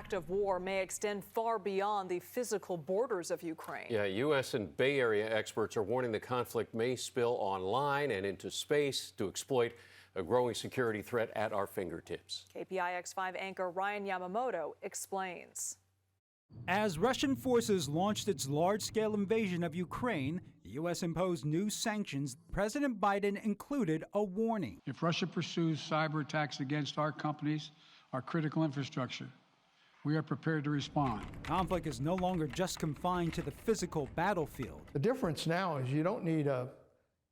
act of war may extend far beyond the physical borders of Ukraine. Yeah, U.S. and Bay Area experts are warning the conflict may spill online and into space to exploit a growing security threat at our fingertips. KPIX 5 anchor Ryan Yamamoto explains. As Russian forces launched its large-scale invasion of Ukraine, the U.S. imposed new sanctions. President Biden included a warning. If Russia pursues cyber attacks against our companies, our critical infrastructure, we are prepared to respond. Conflict is no longer just confined to the physical battlefield. The difference now is you don't need a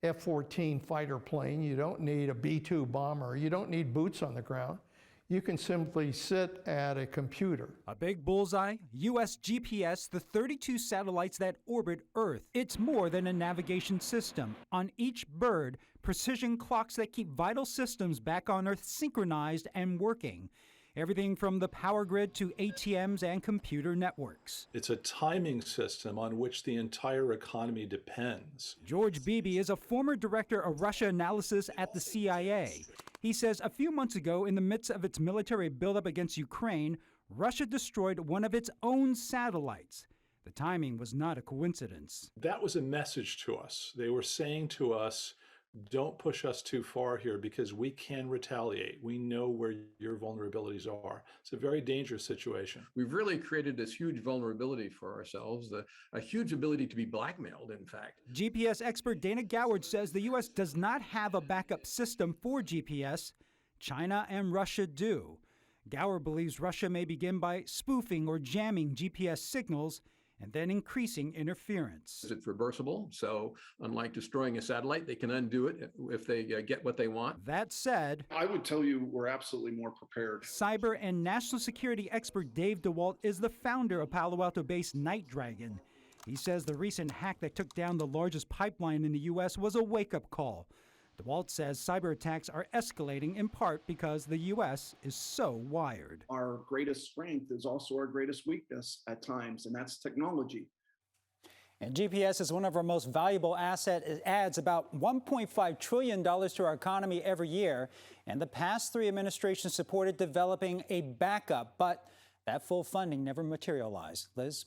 F-14 fighter plane, you don't need a B-2 bomber, you don't need boots on the ground. You can simply sit at a computer. A big bullseye, U.S. GPS, the 32 satellites that orbit Earth. It's more than a navigation system. On each bird, precision clocks that keep vital systems back on Earth synchronized and working. Everything from the power grid to ATMs and computer networks. It's a timing system on which the entire economy depends. George Beebe is a former director of Russia analysis at the CIA. He says a few months ago, in the midst of its military buildup against Ukraine, Russia destroyed one of its own satellites. The timing was not a coincidence. That was a message to us. They were saying to us, don't push us too far here because we can retaliate. We know where your vulnerabilities are. It's a very dangerous situation. We've really created this huge vulnerability for ourselves, a huge ability to be blackmailed, in fact. GPS expert Dana Goward says the U.S. does not have a backup system for GPS. China and Russia do. Goward believes Russia may begin by spoofing or jamming GPS signals and then increasing interference. It's reversible, so unlike destroying a satellite, they can undo it if they get what they want. That said, I would tell you we're absolutely more prepared. Cyber and national security expert Dave DeWalt is the founder of Palo Alto-based Night Dragon. He says the recent hack that took down the largest pipeline in the U.S. was a wake-up call. DeWalt says cyber attacks are escalating in part because the U.S. is so wired. Our greatest strength is also our greatest weakness at times, and that's technology. And GPS is one of our most valuable assets. It adds about $1.5 trillion to our economy every year. And the past three administrations supported developing a backup, but that full funding never materialized. Liz?